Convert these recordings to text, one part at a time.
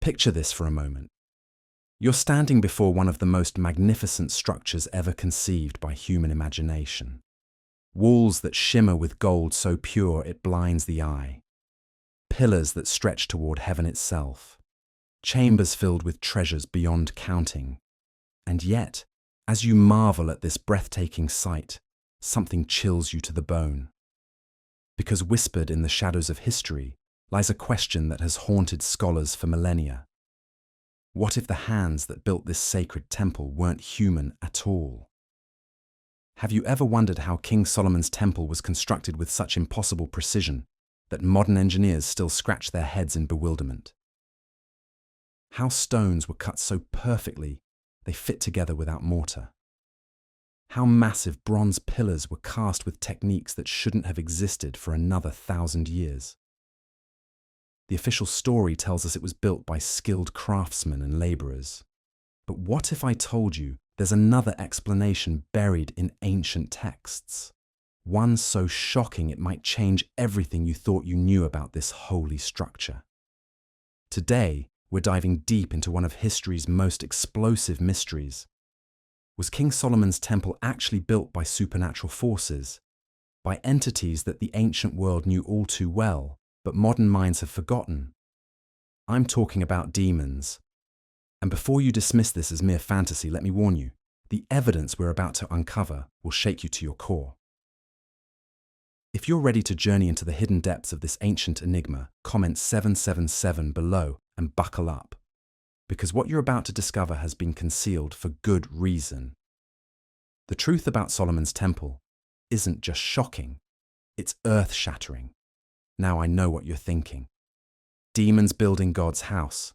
Picture this for a moment. You're standing before one of the most magnificent structures ever conceived by human imagination. Walls that shimmer with gold so pure it blinds the eye. Pillars that stretch toward heaven itself. Chambers filled with treasures beyond counting. And yet, as you marvel at this breathtaking sight, something chills you to the bone. Because whispered in the shadows of history lies a question that has haunted scholars for millennia. What if the hands that built this sacred temple weren't human at all? Have you ever wondered how King Solomon's temple was constructed with such impossible precision that modern engineers still scratch their heads in bewilderment? How stones were cut so perfectly they fit together without mortar? How massive bronze pillars were cast with techniques that shouldn't have existed for another 1,000 years? The official story tells us it was built by skilled craftsmen and laborers. But what if I told you there's another explanation buried in ancient texts? One so shocking it might change everything you thought you knew about this holy structure. Today, we're diving deep into one of history's most explosive mysteries. Was King Solomon's temple actually built by supernatural forces, by entities that the ancient world knew all too well, but modern minds have forgotten? I'm talking about demons. And before you dismiss this as mere fantasy, let me warn you, the evidence we're about to uncover will shake you to your core. If you're ready to journey into the hidden depths of this ancient enigma, comment 777 below and buckle up, because what you're about to discover has been concealed for good reason. The truth about Solomon's temple isn't just shocking, it's earth-shattering. Now I know what you're thinking. Demons building God's house.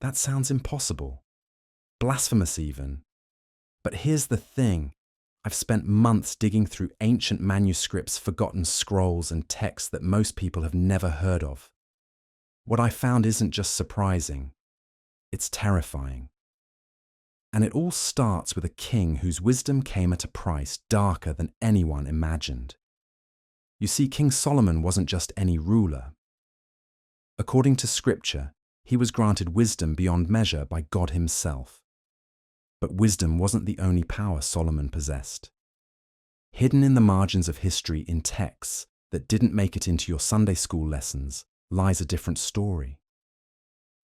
That sounds impossible. Blasphemous even. But here's the thing. I've spent months digging through ancient manuscripts, forgotten scrolls, and texts that most people have never heard of. What I found isn't just surprising. It's terrifying. And it all starts with a king whose wisdom came at a price darker than anyone imagined. You see, King Solomon wasn't just any ruler. According to Scripture, he was granted wisdom beyond measure by God himself. But wisdom wasn't the only power Solomon possessed. Hidden in the margins of history in texts that didn't make it into your Sunday school lessons lies a different story.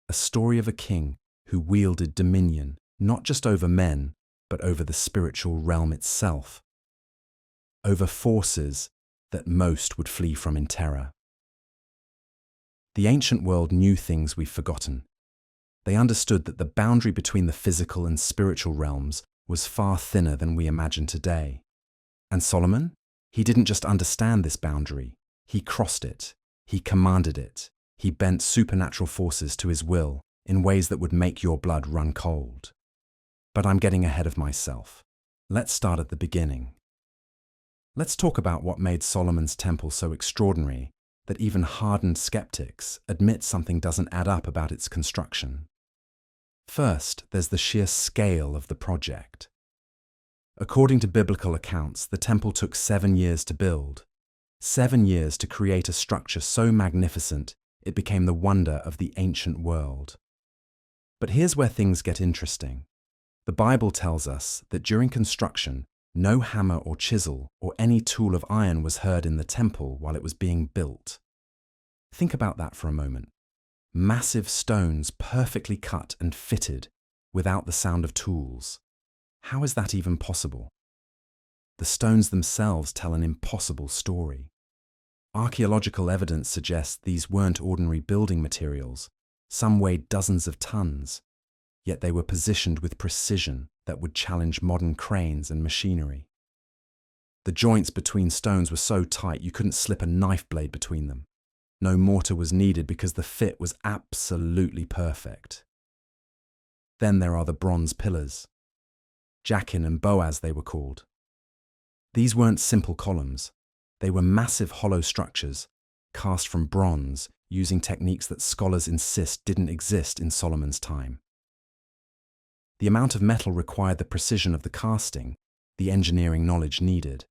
A story of a king who wielded dominion not just over men, but over the spiritual realm itself. Over forces that most would flee from in terror. The ancient world knew things we've forgotten. They understood that the boundary between the physical and spiritual realms was far thinner than we imagine today. And Solomon? He didn't just understand this boundary. He crossed it. He commanded it. He bent supernatural forces to his will in ways that would make your blood run cold. But I'm getting ahead of myself. Let's start at the beginning. Let's talk about what made Solomon's temple so extraordinary that even hardened skeptics admit something doesn't add up about its construction. First, there's the sheer scale of the project. According to biblical accounts, the temple took 7 years to build. 7 years to create a structure so magnificent it became the wonder of the ancient world. But here's where things get interesting. The Bible tells us that during construction, no hammer or chisel or any tool of iron was heard in the temple while it was being built. Think about that for a moment. Massive stones perfectly cut and fitted without the sound of tools. How is that even possible? The stones themselves tell an impossible story. Archaeological evidence suggests these weren't ordinary building materials. Some weighed dozens of tons, yet they were positioned with precision that would challenge modern cranes and machinery. The joints between stones were so tight you couldn't slip a knife blade between them. No mortar was needed because the fit was absolutely perfect. Then there are the bronze pillars. Jachin and Boaz they were called. These weren't simple columns. They were massive hollow structures, cast from bronze, using techniques that scholars insist didn't exist in Solomon's time. The amount of metal required the precision of the casting, the engineering knowledge needed.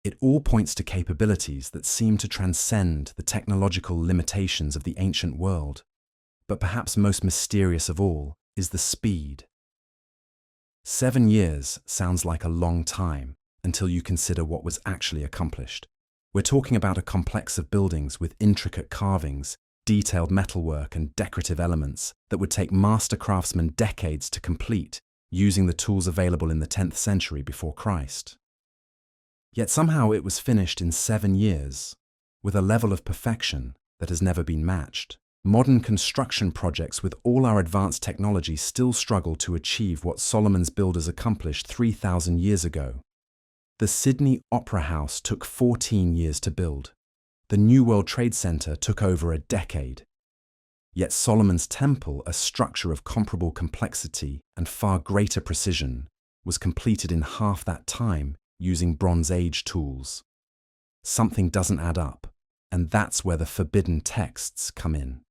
It all points to capabilities that seem to transcend the technological limitations of the ancient world. But perhaps most mysterious of all is the speed. 7 years sounds like a long time until you consider what was actually accomplished. We're talking about a complex of buildings with intricate carvings, detailed metalwork and decorative elements that would take master craftsmen decades to complete, using the tools available in the 10th century before Christ. Yet somehow it was finished in 7 years, with a level of perfection that has never been matched. Modern construction projects with all our advanced technology still struggle to achieve what Solomon's builders accomplished 3,000 years ago. The Sydney Opera House took 14 years to build. The New World Trade Center took over a decade. Yet Solomon's temple, a structure of comparable complexity and far greater precision, was completed in half that time using Bronze Age tools. Something doesn't add up, and that's where the forbidden texts come in.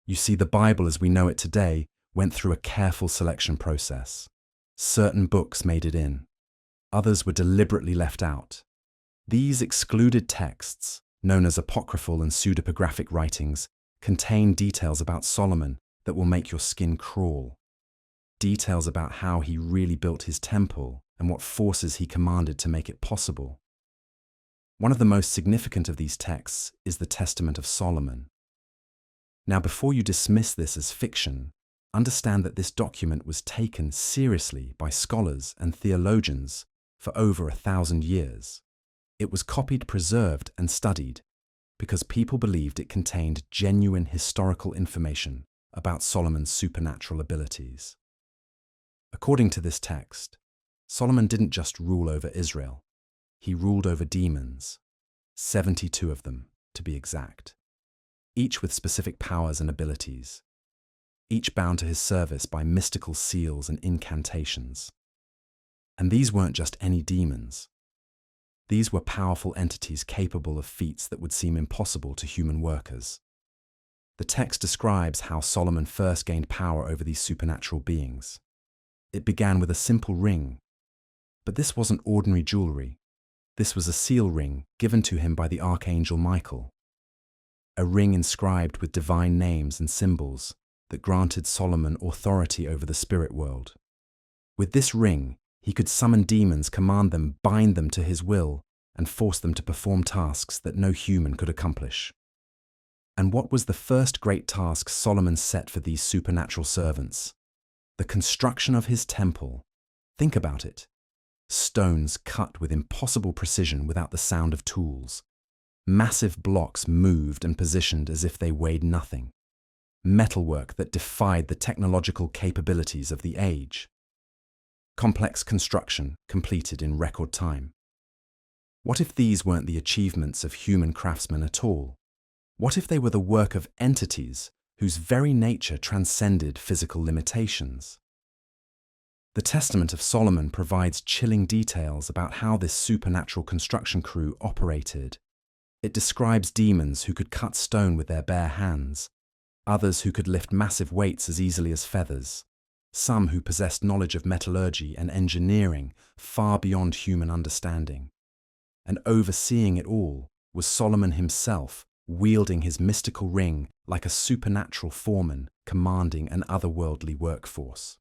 You see, the Bible as we know it today went through a careful selection process. Certain books made it in. Others were deliberately left out. These excluded texts, known as apocryphal and pseudepigraphic writings, contain details about Solomon that will make your skin crawl. Details about how he really built his temple and what forces he commanded to make it possible. One of the most significant of these texts is the Testament of Solomon. Now, before you dismiss this as fiction, understand that this document was taken seriously by scholars and theologians for over 1,000 years. It was copied, preserved, and studied because people believed it contained genuine historical information about Solomon's supernatural abilities. According to this text, Solomon didn't just rule over Israel. He ruled over demons, 72 of them to be exact, each with specific powers and abilities, each bound to his service by mystical seals and incantations. And these weren't just any demons. These were powerful entities capable of feats that would seem impossible to human workers. The text describes how Solomon first gained power over these supernatural beings. It began with a simple ring, but this wasn't ordinary jewelry. This was a seal ring given to him by the Archangel Michael, a ring inscribed with divine names and symbols that granted Solomon authority over the spirit world. With this ring, he could summon demons, command them, bind them to his will, and force them to perform tasks that no human could accomplish. And what was the first great task Solomon set for these supernatural servants? The construction of his temple. Think about it. Stones cut with impossible precision without the sound of tools. Massive blocks moved and positioned as if they weighed nothing. Metalwork that defied the technological capabilities of the age. Complex construction completed in record time. What if these weren't the achievements of human craftsmen at all? What if they were the work of entities whose very nature transcended physical limitations? The Testament of Solomon provides chilling details about how this supernatural construction crew operated. It describes demons who could cut stone with their bare hands, others who could lift massive weights as easily as feathers, some who possessed knowledge of metallurgy and engineering far beyond human understanding. And overseeing it all was Solomon himself, wielding his mystical ring like a supernatural foreman commanding an otherworldly workforce.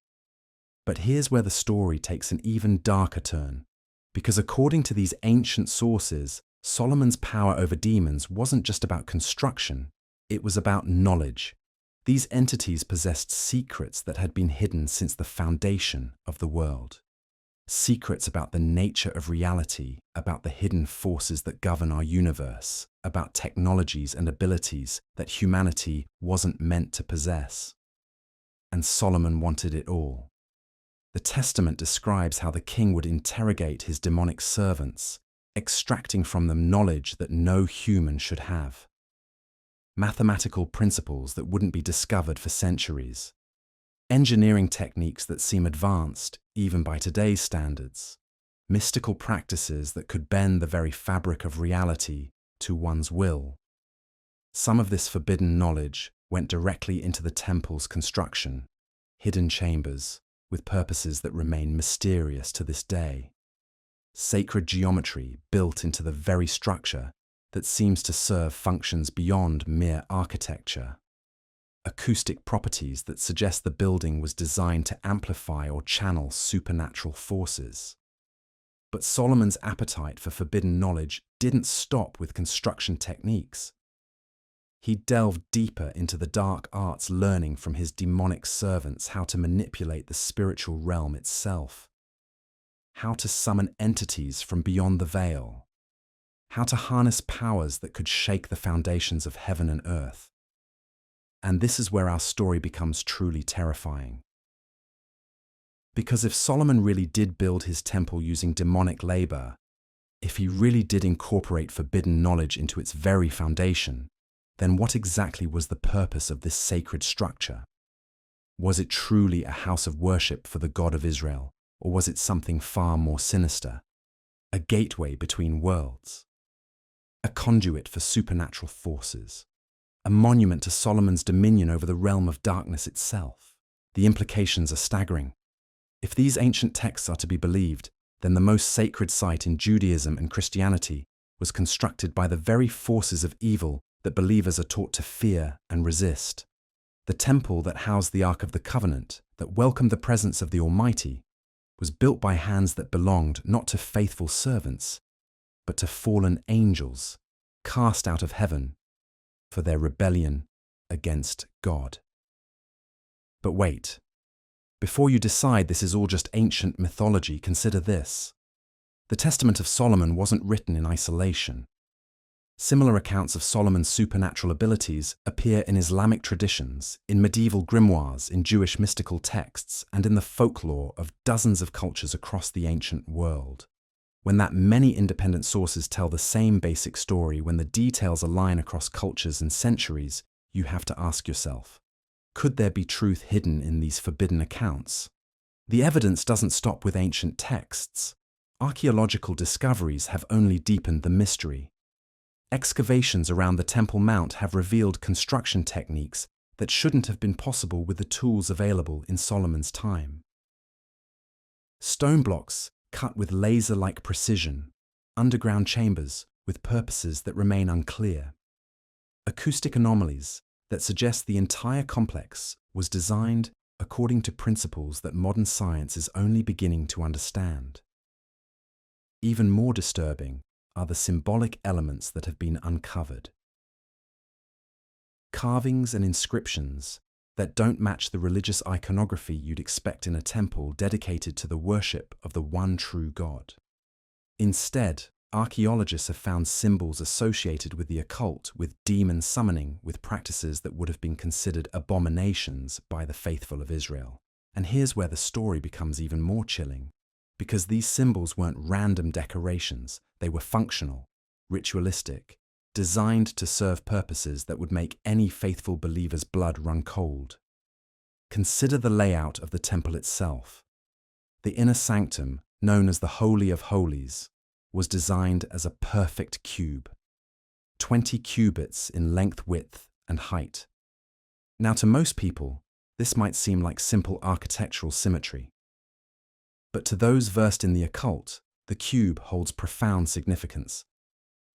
But here's where the story takes an even darker turn, because according to these ancient sources, Solomon's power over demons wasn't just about construction, it was about knowledge. These entities possessed secrets that had been hidden since the foundation of the world. Secrets about the nature of reality, about the hidden forces that govern our universe, about technologies and abilities that humanity wasn't meant to possess. And Solomon wanted it all. The Testament describes how the king would interrogate his demonic servants, extracting from them knowledge that no human should have. Mathematical principles that wouldn't be discovered for centuries. Engineering techniques that seem advanced, even by today's standards. Mystical practices that could bend the very fabric of reality to one's will. Some of this forbidden knowledge went directly into the temple's construction, hidden chambers, with purposes that remain mysterious to this day. Sacred geometry built into the very structure that seems to serve functions beyond mere architecture. acoustic properties that suggest the building was designed to amplify or channel supernatural forces. But Solomon's appetite for forbidden knowledge didn't stop with construction techniques. He delved deeper into the dark arts, learning from his demonic servants how to manipulate the spiritual realm itself, how to summon entities from beyond the veil, how to harness powers that could shake the foundations of heaven and earth. And this is where our story becomes truly terrifying. Because if Solomon really did build his temple using demonic labor, if he really did incorporate forbidden knowledge into its very foundation, then what exactly was the purpose of this sacred structure? Was it truly a house of worship for the God of Israel, or was it something far more sinister? A gateway between worlds? A conduit for supernatural forces? A monument to Solomon's dominion over the realm of darkness itself? The implications are staggering. If these ancient texts are to be believed, then the most sacred site in Judaism and Christianity was constructed by the very forces of evil that believers are taught to fear and resist. The temple that housed the Ark of the Covenant, that welcomed the presence of the Almighty, was built by hands that belonged not to faithful servants, but to fallen angels, cast out of heaven for their rebellion against God. But wait. Before you decide this is all just ancient mythology, consider this. The Testament of Solomon wasn't written in isolation. Similar accounts of Solomon's supernatural abilities appear in Islamic traditions, in medieval grimoires, in Jewish mystical texts, and in the folklore of dozens of cultures across the ancient world. When that many independent sources tell the same basic story, when the details align across cultures and centuries, you have to ask yourself, could there be truth hidden in these forbidden accounts? The evidence doesn't stop with ancient texts. Archaeological discoveries have only deepened the mystery. Excavations around the Temple Mount have revealed construction techniques that shouldn't have been possible with the tools available in Solomon's time. Stone blocks cut with laser-like precision, underground chambers with purposes that remain unclear, acoustic anomalies that suggest the entire complex was designed according to principles that modern science is only beginning to understand. Even more disturbing are the symbolic elements that have been uncovered. Carvings and inscriptions that don't match the religious iconography you'd expect in a temple dedicated to the worship of the one true God. Instead, archaeologists have found symbols associated with the occult, with demon summoning, with practices that would have been considered abominations by the faithful of Israel. And here's where the story becomes even more chilling, because these symbols weren't random decorations, they were functional, ritualistic, designed to serve purposes that would make any faithful believer's blood run cold. Consider the layout of the temple itself. The inner sanctum, known as the Holy of Holies, was designed as a perfect cube, 20 cubits in length, width, and height. Now, to most people, this might seem like simple architectural symmetry. But to those versed in the occult, the cube holds profound significance.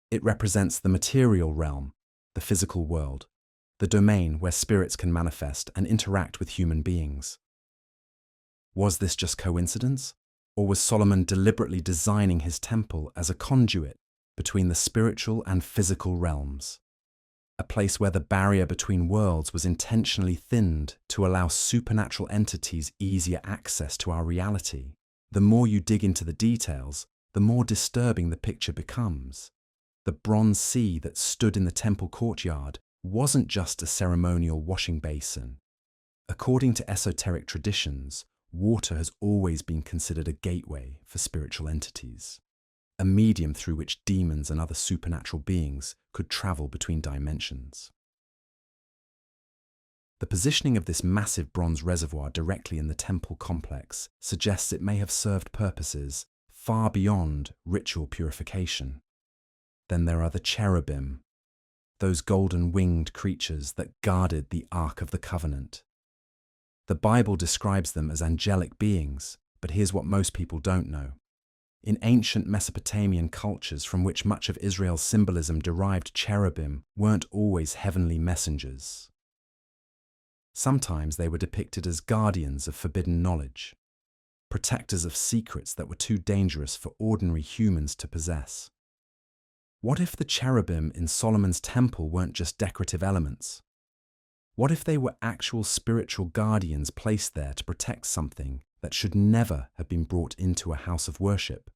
It represents the material realm, the physical world, the domain where spirits can manifest and interact with human beings. Was this just coincidence? Or was Solomon deliberately designing his temple as a conduit between the spiritual and physical realms? A place where the barrier between worlds was intentionally thinned to allow supernatural entities easier access to our reality. The more you dig into the details, the more disturbing the picture becomes. The bronze sea that stood in the temple courtyard wasn't just a ceremonial washing basin. According to esoteric traditions, water has always been considered a gateway for spiritual entities, a medium through which demons and other supernatural beings could travel between dimensions. The positioning of this massive bronze reservoir directly in the temple complex suggests it may have served purposes far beyond ritual purification. Then there are the cherubim, those golden-winged creatures that guarded the Ark of the Covenant. The Bible describes them as angelic beings, but here's what most people don't know. In ancient Mesopotamian cultures from which much of Israel's symbolism derived, cherubim weren't always heavenly messengers. Sometimes they were depicted as guardians of forbidden knowledge, protectors of secrets that were too dangerous for ordinary humans to possess. What if the cherubim in Solomon's temple weren't just decorative elements? What if they were actual spiritual guardians placed there to protect something that should never have been brought into a house of worship?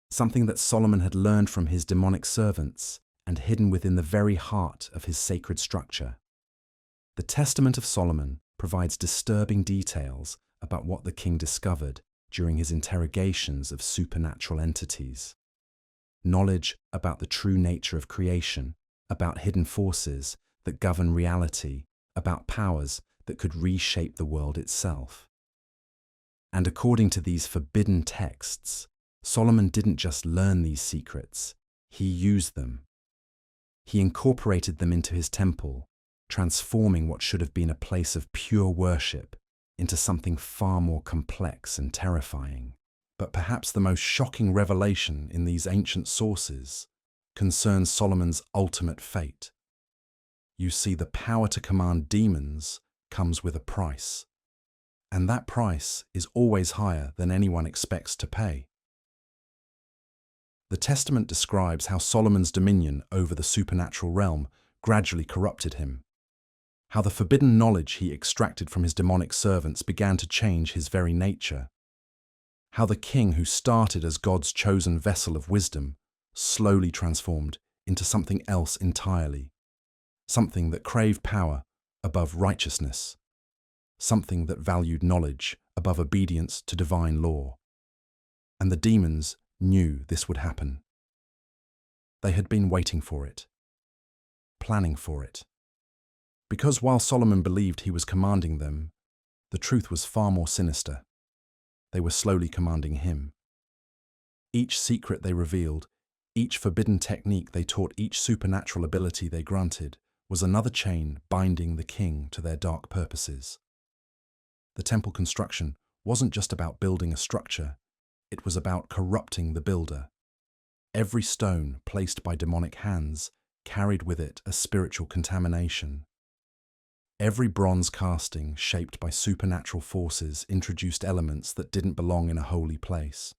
Something that Solomon had learned from his demonic servants and hidden within the very heart of his sacred structure. The Testament of Solomon provides disturbing details about what the king discovered during his interrogations of supernatural entities. Knowledge about the true nature of creation, about hidden forces that govern reality, about powers that could reshape the world itself. And according to these forbidden texts, Solomon didn't just learn these secrets, he used them. He incorporated them into his temple, transforming what should have been a place of pure worship into something far more complex and terrifying. But perhaps the most shocking revelation in these ancient sources concerns Solomon's ultimate fate. You see, the power to command demons comes with a price, and that price is always higher than anyone expects to pay. The Testament describes how Solomon's dominion over the supernatural realm gradually corrupted him, how the forbidden knowledge he extracted from his demonic servants began to change his very nature, how the king who started as God's chosen vessel of wisdom slowly transformed into something else entirely, something that craved power above righteousness, something that valued knowledge above obedience to divine law. And the demons knew this would happen. They had been waiting for it, planning for it. Because while Solomon believed he was commanding them, the truth was far more sinister. They were slowly commanding him. Each secret they revealed, each forbidden technique they taught, each supernatural ability they granted, was another chain binding the king to their dark purposes. The temple construction wasn't just about building a structure, it was about corrupting the builder. Every stone placed by demonic hands carried with it a spiritual contamination. Every bronze casting shaped by supernatural forces introduced elements that didn't belong in a holy place.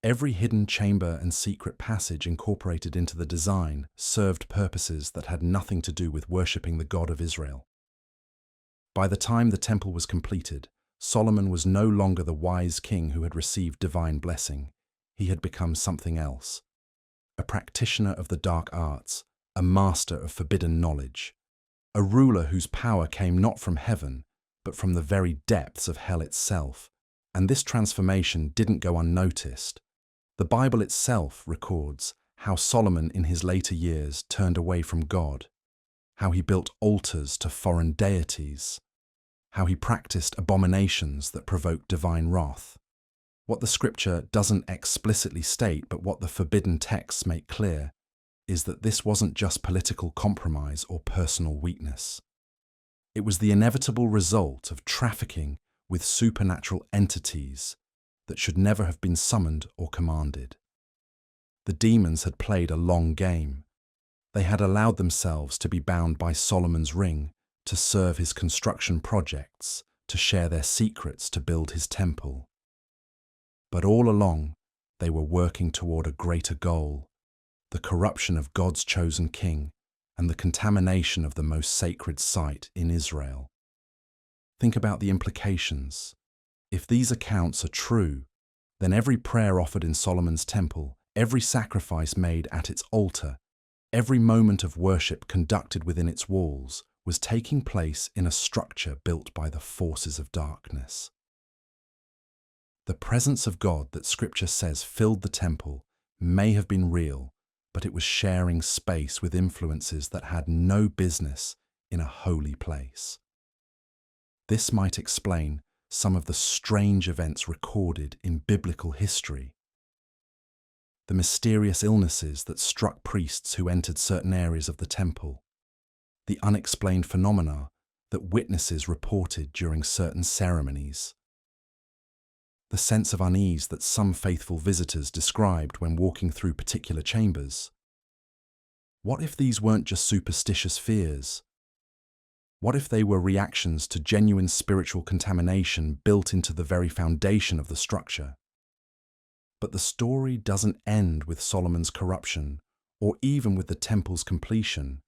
Every hidden chamber and secret passage incorporated into the design served purposes that had nothing to do with worshipping the God of Israel. By the time the temple was completed, Solomon was no longer the wise king who had received divine blessing. He had become something else, a practitioner of the dark arts, a master of forbidden knowledge, a ruler whose power came not from heaven, but from the very depths of hell itself. And this transformation didn't go unnoticed. The Bible itself records how Solomon in his later years turned away from God, how he built altars to foreign deities, how he practiced abominations that provoked divine wrath. What the scripture doesn't explicitly state, but what the forbidden texts make clear, is that this wasn't just political compromise or personal weakness. It was the inevitable result of trafficking with supernatural entities that should never have been summoned or commanded. The demons had played a long game. They had allowed themselves to be bound by Solomon's ring, to serve his construction projects, to share their secrets to build his temple. But all along, they were working toward a greater goal, the corruption of God's chosen king and the contamination of the most sacred site in Israel. Think about the implications. If these accounts are true, then every prayer offered in Solomon's temple, every sacrifice made at its altar, every moment of worship conducted within its walls was taking place in a structure built by the forces of darkness. The presence of God that Scripture says filled the temple may have been real, but it was sharing space with influences that had no business in a holy place. This might explain some of the strange events recorded in biblical history. The mysterious illnesses that struck priests who entered certain areas of the temple, the unexplained phenomena that witnesses reported during certain ceremonies, the sense of unease that some faithful visitors described when walking through particular chambers. What if these weren't just superstitious fears? What if they were reactions to genuine spiritual contamination built into the very foundation of the structure? But the story doesn't end with Solomon's corruption, or even with the temple's completion,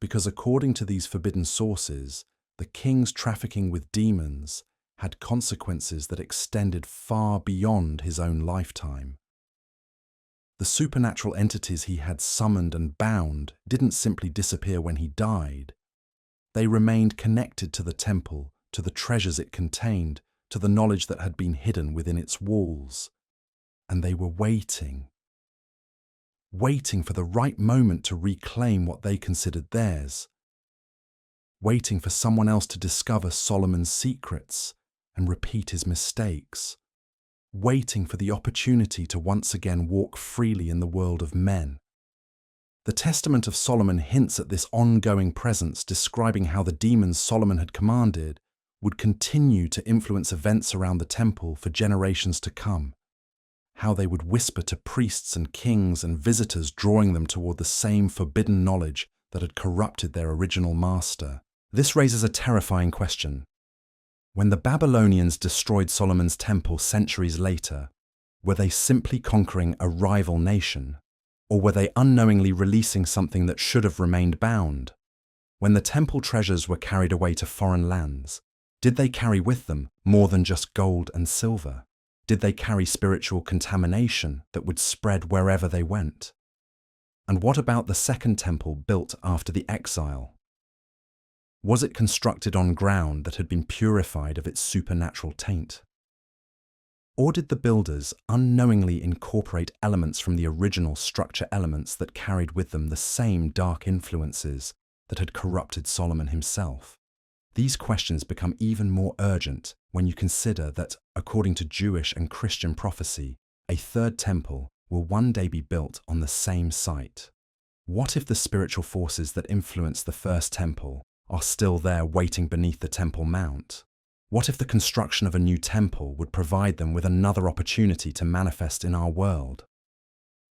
because according to these forbidden sources, the king's trafficking with demons had consequences that extended far beyond his own lifetime. The supernatural entities he had summoned and bound didn't simply disappear when he died. They remained connected to the temple, to the treasures it contained, to the knowledge that had been hidden within its walls. And they were waiting for the right moment to reclaim what they considered theirs, waiting for someone else to discover Solomon's secrets and repeat his mistakes, waiting for the opportunity to once again walk freely in the world of men. The Testament of Solomon hints at this ongoing presence, describing how the demons Solomon had commanded would continue to influence events around the temple for generations to come, how they would whisper to priests and kings and visitors, drawing them toward the same forbidden knowledge that had corrupted their original master. This raises a terrifying question. When the Babylonians destroyed Solomon's temple centuries later, were they simply conquering a rival nation? Or were they unknowingly releasing something that should have remained bound? When the temple treasures were carried away to foreign lands, did they carry with them more than just gold and silver? Did they carry spiritual contamination that would spread wherever they went? And what about the second temple built after the exile? Was it constructed on ground that had been purified of its supernatural taint? Or did the builders unknowingly incorporate elements from the original structure elements that carried with them the same dark influences that had corrupted Solomon himself? These questions become even more urgent when you consider that, according to Jewish and Christian prophecy, a third temple will one day be built on the same site. What if the spiritual forces that influenced the first temple are still there waiting beneath the Temple Mount? What if the construction of a new temple would provide them with another opportunity to manifest in our world?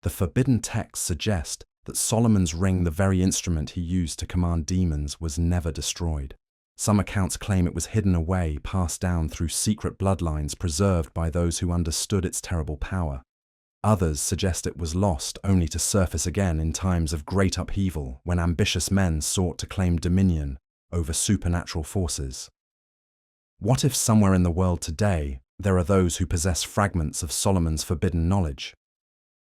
The forbidden texts suggest that Solomon's ring, the very instrument he used to command demons, was never destroyed. Some accounts claim it was hidden away, passed down through secret bloodlines preserved by those who understood its terrible power. Others suggest it was lost only to surface again in times of great upheaval when ambitious men sought to claim dominion over supernatural forces. What if somewhere in the world today there are those who possess fragments of Solomon's forbidden knowledge?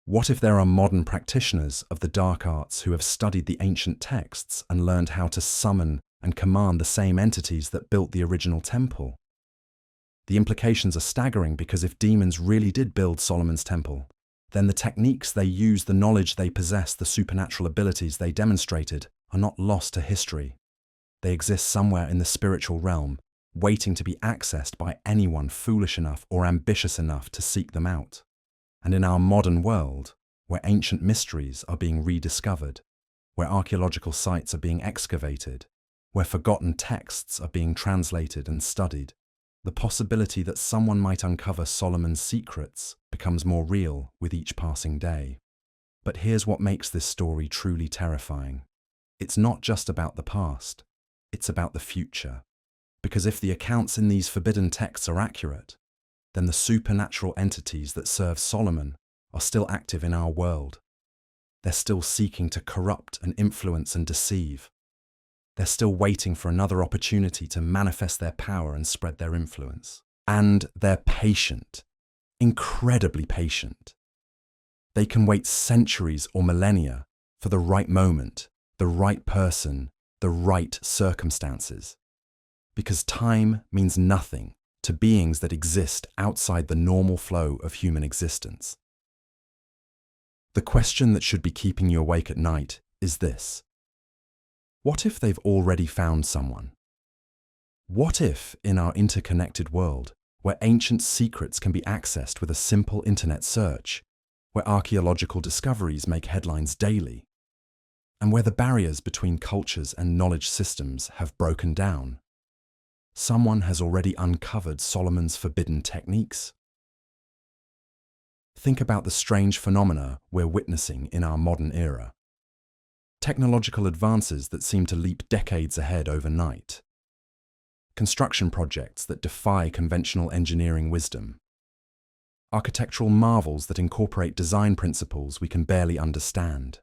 What if there are modern practitioners of the dark arts who have studied the ancient texts and learned how to summon and command the same entities that built the original temple? The implications are staggering, because if demons really did build Solomon's temple, then the techniques they used, the knowledge they possessed, the supernatural abilities they demonstrated are not lost to history. They exist somewhere in the spiritual realm, waiting to be accessed by anyone foolish enough or ambitious enough to seek them out. And in our modern world, where ancient mysteries are being rediscovered, where archaeological sites are being excavated, where forgotten texts are being translated and studied, the possibility that someone might uncover Solomon's secrets becomes more real with each passing day. But here's what makes this story truly terrifying. It's not just about the past, it's about the future. Because if the accounts in these forbidden texts are accurate, then the supernatural entities that serve Solomon are still active in our world. They're still seeking to corrupt and influence and deceive. They're still waiting for another opportunity to manifest their power and spread their influence. And they're patient, incredibly patient. They can wait centuries or millennia for the right moment, the right person, the right circumstances. Because time means nothing to beings that exist outside the normal flow of human existence. The question that should be keeping you awake at night is this: what if they've already found someone? What if, in our interconnected world, where ancient secrets can be accessed with a simple internet search, where archaeological discoveries make headlines daily, and where the barriers between cultures and knowledge systems have broken down, someone has already uncovered Solomon's forbidden techniques? Think about the strange phenomena we're witnessing in our modern era. technological advances that seem to leap decades ahead overnight, construction projects that defy conventional engineering wisdom, architectural marvels that incorporate design principles we can barely understand.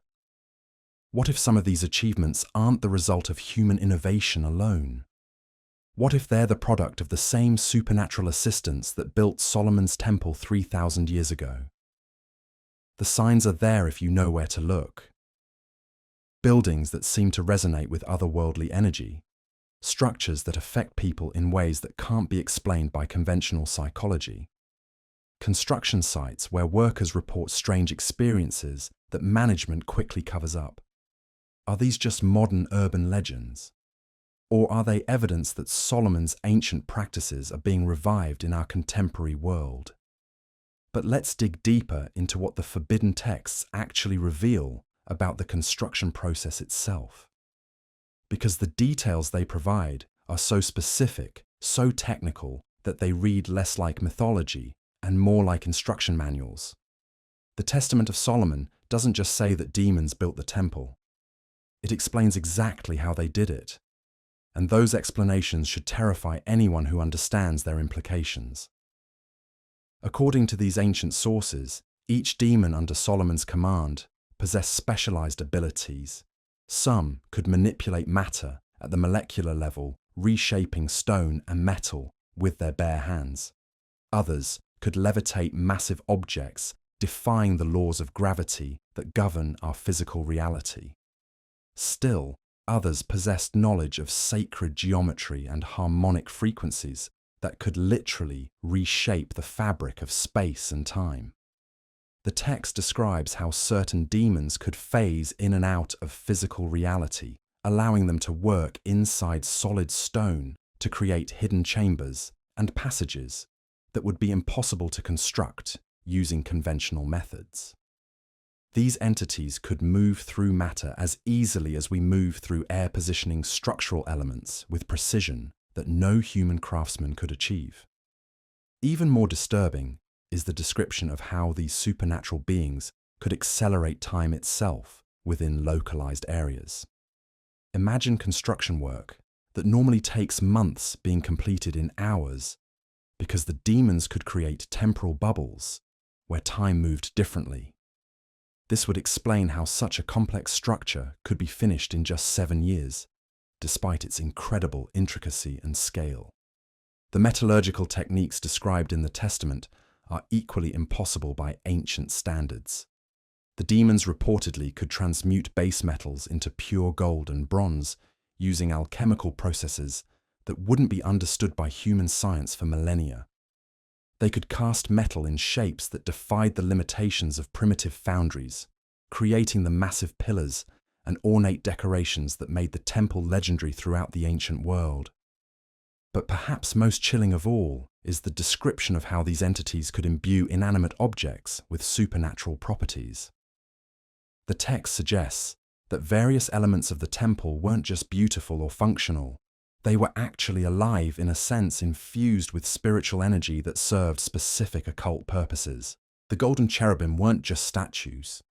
What if some of these achievements aren't the result of human innovation alone? What if they're the product of the same supernatural assistance that built Solomon's temple 3,000 years ago? The signs are there if you know where to look. Buildings that seem to resonate with otherworldly energy, structures that affect people in ways that can't be explained by conventional psychology, construction sites where workers report strange experiences that management quickly covers up. Are these just modern urban legends? Or are they evidence that Solomon's ancient practices are being revived in our contemporary world? But let's dig deeper into what the forbidden texts actually reveal about the construction process itself. Because the details they provide are so specific, so technical, that they read less like mythology and more like instruction manuals. The Testament of Solomon doesn't just say that demons built the temple. It explains exactly how they did it. And those explanations should terrify anyone who understands their implications. According to these ancient sources, each demon under Solomon's command possessed specialized abilities. Some could manipulate matter at the molecular level, reshaping stone and metal with their bare hands. Others could levitate massive objects, defying the laws of gravity that govern our physical reality. Still, others possessed knowledge of sacred geometry and harmonic frequencies that could literally reshape the fabric of space and time. The text describes how certain demons could phase in and out of physical reality, allowing them to work inside solid stone to create hidden chambers and passages that would be impossible to construct using conventional methods. These entities could move through matter as easily as we move through air, positioning structural elements with precision that no human craftsman could achieve. Even more disturbing is the description of how these supernatural beings could accelerate time itself within localized areas. Imagine construction work that normally takes months being completed in hours because the demons could create temporal bubbles where time moved differently. This would explain how such a complex structure could be finished in just 7 years, despite its incredible intricacy and scale. The metallurgical techniques described in the Testament are equally impossible by ancient standards. The demons reportedly could transmute base metals into pure gold and bronze using alchemical processes that wouldn't be understood by human science for millennia. They could cast metal in shapes that defied the limitations of primitive foundries, creating the massive pillars and ornate decorations that made the temple legendary throughout the ancient world. But perhaps most chilling of all is the description of how these entities could imbue inanimate objects with supernatural properties. The text suggests that various elements of the temple weren't just beautiful or functional. They were actually alive, in a sense infused with spiritual energy that served specific occult purposes. The golden cherubim weren't just statues.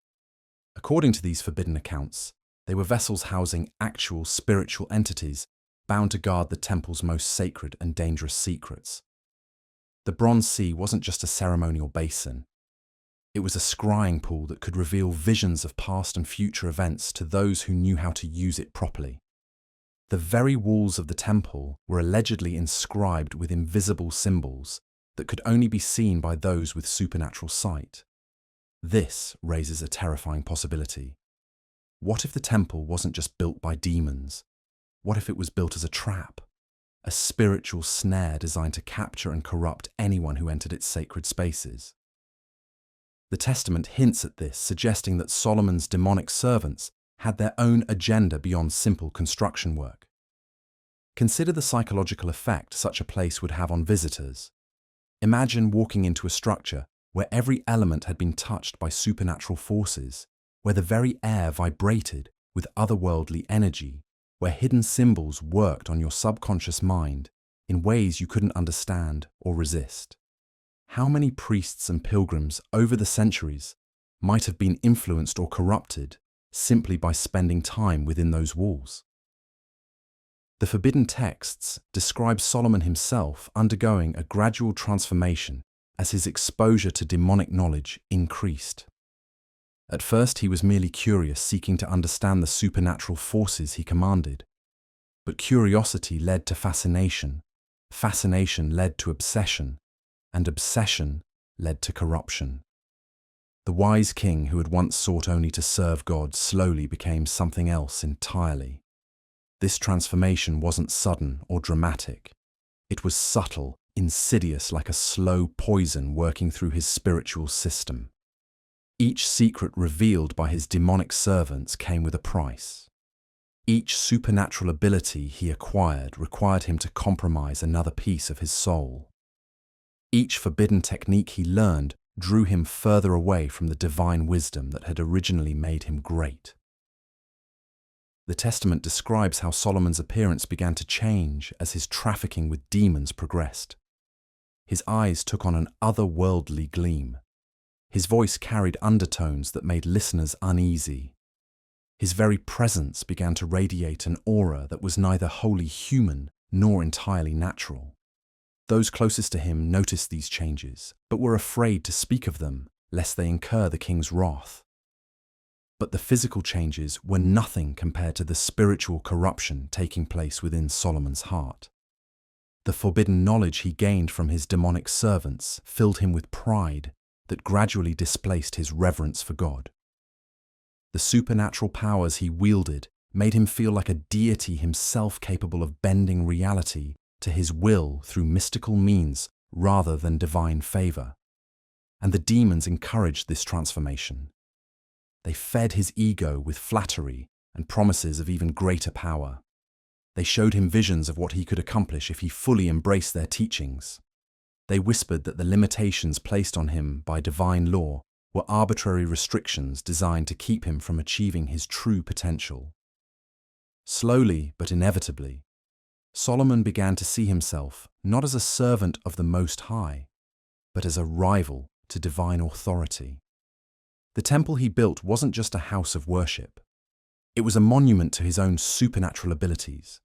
According to these forbidden accounts, they were vessels housing actual spiritual entities bound to guard the temple's most sacred and dangerous secrets. The bronze sea wasn't just a ceremonial basin. It was a scrying pool that could reveal visions of past and future events to those who knew how to use it properly. The very walls of the temple were allegedly inscribed with invisible symbols that could only be seen by those with supernatural sight. This raises a terrifying possibility. What if the temple wasn't just built by demons? What if it was built as a trap, a spiritual snare designed to capture and corrupt anyone who entered its sacred spaces? The Testament hints at this, suggesting that Solomon's demonic servants had their own agenda beyond simple construction work. Consider the psychological effect such a place would have on visitors. Imagine walking into a structure where every element had been touched by supernatural forces, where the very air vibrated with otherworldly energy, where hidden symbols worked on your subconscious mind in ways you couldn't understand or resist. How many priests and pilgrims over the centuries might have been influenced or corrupted simply by spending time within those walls. The forbidden texts describe Solomon himself undergoing a gradual transformation as his exposure to demonic knowledge increased. At first, he was merely curious, seeking to understand the supernatural forces he commanded. But curiosity led to fascination, fascination led to obsession, and obsession led to corruption. The wise king who had once sought only to serve God slowly became something else entirely. This transformation wasn't sudden or dramatic. It was subtle, insidious, like a slow poison working through his spiritual system. Each secret revealed by his demonic servants came with a price. Each supernatural ability he acquired required him to compromise another piece of his soul. Each forbidden technique he learned drew him further away from the divine wisdom that had originally made him great. The Testament describes how Solomon's appearance began to change as his trafficking with demons progressed. His eyes took on an otherworldly gleam. His voice carried undertones that made listeners uneasy. His very presence began to radiate an aura that was neither wholly human nor entirely natural. Those closest to him noticed these changes, but were afraid to speak of them, lest they incur the king's wrath. But the physical changes were nothing compared to the spiritual corruption taking place within Solomon's heart. The forbidden knowledge he gained from his demonic servants filled him with pride that gradually displaced his reverence for God. The supernatural powers he wielded made him feel like a deity himself, capable of bending reality to his will through mystical means rather than divine favor. And the demons encouraged this transformation. They fed his ego with flattery and promises of even greater power. They showed him visions of what he could accomplish if he fully embraced their teachings. They whispered that the limitations placed on him by divine law were arbitrary restrictions designed to keep him from achieving his true potential. Slowly but inevitably, Solomon began to see himself not as a servant of the Most High, but as a rival to divine authority. The temple he built wasn't just a house of worship. It was a monument to his own supernatural abilities,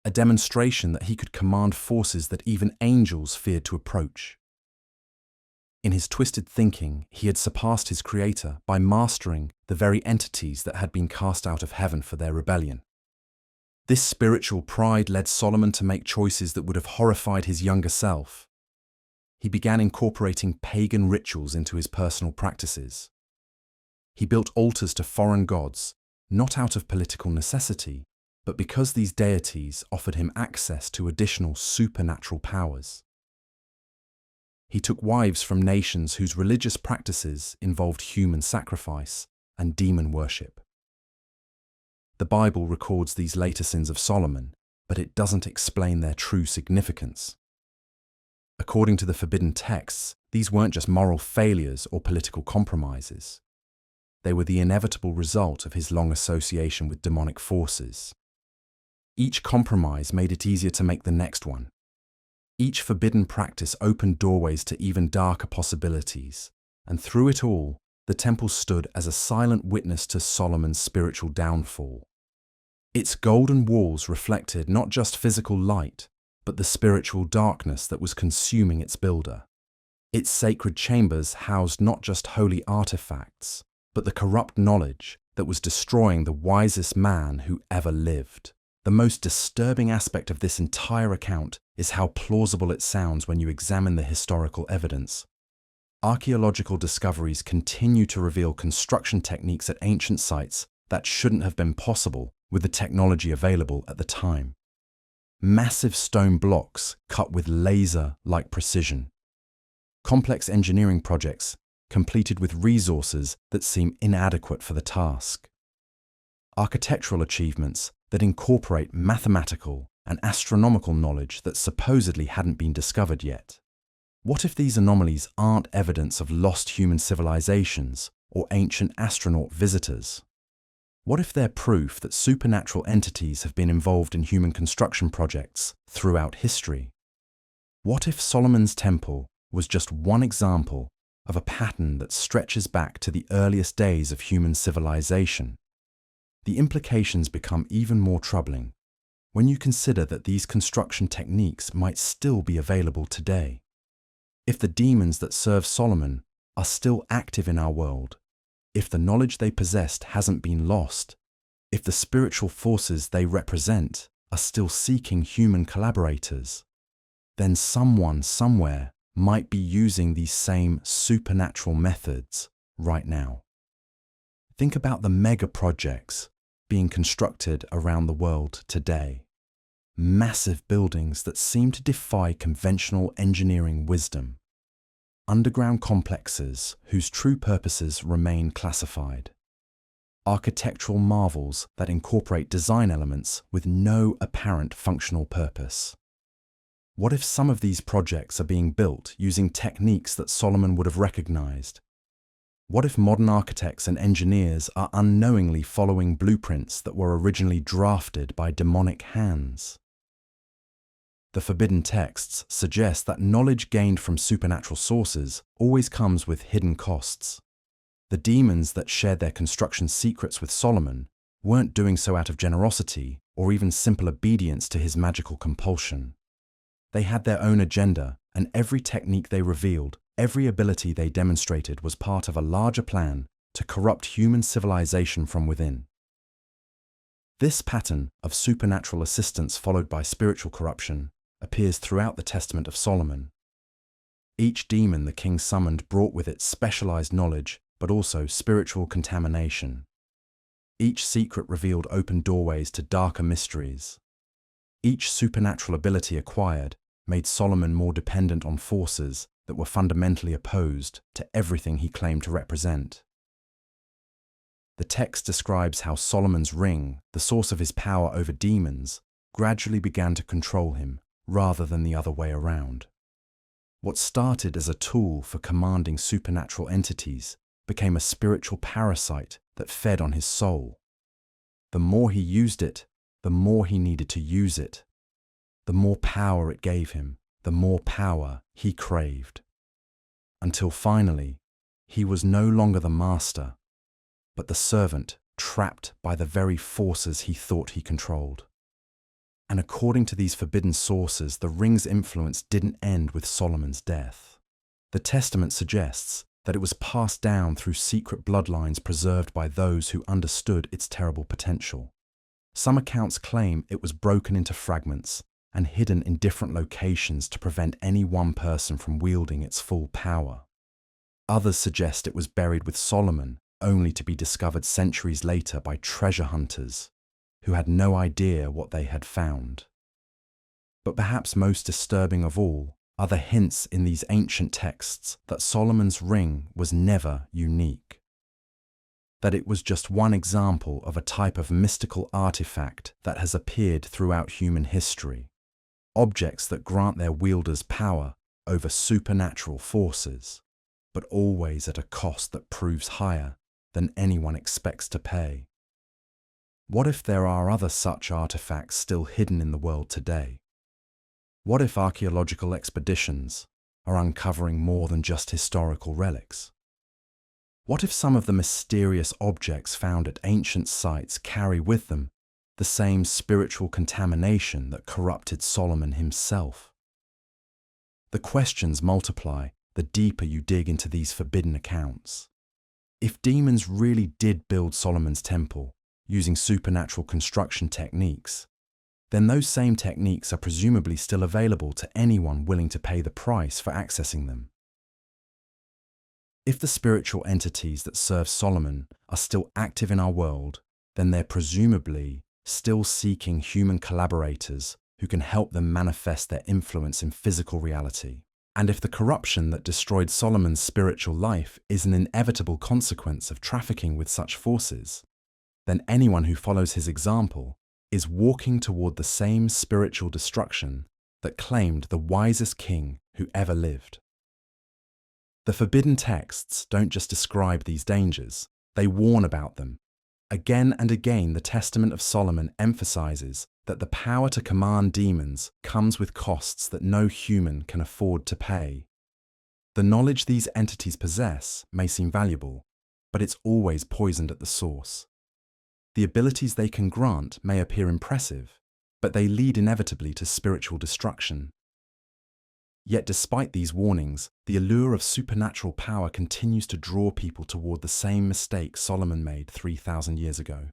a demonstration that he could command forces that even angels feared to approach. In his twisted thinking, he had surpassed his creator by mastering the very entities that had been cast out of heaven for their rebellion. This spiritual pride led Solomon to make choices that would have horrified his younger self. He began incorporating pagan rituals into his personal practices. He built altars to foreign gods, not out of political necessity, but because these deities offered him access to additional supernatural powers. He took wives from nations whose religious practices involved human sacrifice and demon worship. The Bible records these later sins of Solomon, but it doesn't explain their true significance. According to the forbidden texts, these weren't just moral failures or political compromises. They were the inevitable result of his long association with demonic forces. Each compromise made it easier to make the next one. Each forbidden practice opened doorways to even darker possibilities, and through it all, the temple stood as a silent witness to Solomon's spiritual downfall. Its golden walls reflected not just physical light, but the spiritual darkness that was consuming its builder. Its sacred chambers housed not just holy artifacts, but the corrupt knowledge that was destroying the wisest man who ever lived. The most disturbing aspect of this entire account is how plausible it sounds when you examine the historical evidence. Archaeological discoveries continue to reveal construction techniques at ancient sites that shouldn't have been possible with the technology available at the time. Massive stone blocks cut with laser-like precision. Complex engineering projects completed with resources that seem inadequate for the task. Architectural achievements that incorporate mathematical and astronomical knowledge that supposedly hadn't been discovered yet. What if these anomalies aren't evidence of lost human civilizations or ancient astronaut visitors? What if they're proof that supernatural entities have been involved in human construction projects throughout history? What if Solomon's temple was just one example of a pattern that stretches back to the earliest days of human civilization? The implications become even more troubling when you consider that these construction techniques might still be available today. If the demons that serve Solomon are still active in our world, if the knowledge they possessed hasn't been lost, if the spiritual forces they represent are still seeking human collaborators, then someone somewhere might be using these same supernatural methods right now. Think about the mega projects being constructed around the world today. Massive buildings that seem to defy conventional engineering wisdom. Underground complexes whose true purposes remain classified. Architectural marvels that incorporate design elements with no apparent functional purpose. What if some of these projects are being built using techniques that Solomon would have recognized? What if modern architects and engineers are unknowingly following blueprints that were originally drafted by demonic hands? The forbidden texts suggest that knowledge gained from supernatural sources always comes with hidden costs. The demons that shared their construction secrets with Solomon weren't doing so out of generosity or even simple obedience to his magical compulsion. They had their own agenda, and every technique they revealed, every ability they demonstrated was part of a larger plan to corrupt human civilization from within. This pattern of supernatural assistance followed by spiritual corruption appears throughout the Testament of Solomon. Each demon the king summoned brought with it specialized knowledge, but also spiritual contamination. Each secret revealed open doorways to darker mysteries. Each supernatural ability acquired made Solomon more dependent on forces that were fundamentally opposed to everything he claimed to represent. The text describes how Solomon's ring, the source of his power over demons, gradually began to control him rather than the other way around. What started as a tool for commanding supernatural entities became a spiritual parasite that fed on his soul. The more he used it, the more he needed to use it. The more power it gave him, the more power he craved. Until finally, he was no longer the master, but the servant trapped by the very forces he thought he controlled. And according to these forbidden sources, the ring's influence didn't end with Solomon's death. The Testament suggests that it was passed down through secret bloodlines preserved by those who understood its terrible potential. Some accounts claim it was broken into fragments and hidden in different locations to prevent any one person from wielding its full power. Others suggest it was buried with Solomon, only to be discovered centuries later by treasure hunters who had no idea what they had found. But perhaps most disturbing of all are the hints in these ancient texts that Solomon's ring was never unique. That it was just one example of a type of mystical artifact that has appeared throughout human history. Objects that grant their wielders power over supernatural forces, but always at a cost that proves higher than anyone expects to pay. What if there are other such artifacts still hidden in the world today? What if archaeological expeditions are uncovering more than just historical relics? What if some of the mysterious objects found at ancient sites carry with them the same spiritual contamination that corrupted Solomon himself? The questions multiply the deeper you dig into these forbidden accounts. If demons really did build Solomon's temple using supernatural construction techniques, then those same techniques are presumably still available to anyone willing to pay the price for accessing them. If the spiritual entities that serve Solomon are still active in our world, then they're presumably still seeking human collaborators who can help them manifest their influence in physical reality. And if the corruption that destroyed Solomon's spiritual life is an inevitable consequence of trafficking with such forces, then anyone who follows his example is walking toward the same spiritual destruction that claimed the wisest king who ever lived. The forbidden texts don't just describe these dangers, they warn about them. Again and again, the Testament of Solomon emphasizes that the power to command demons comes with costs that no human can afford to pay. The knowledge these entities possess may seem valuable, but it's always poisoned at the source. The abilities they can grant may appear impressive, but they lead inevitably to spiritual destruction. Yet despite these warnings, the allure of supernatural power continues to draw people toward the same mistake Solomon made 3,000 years ago.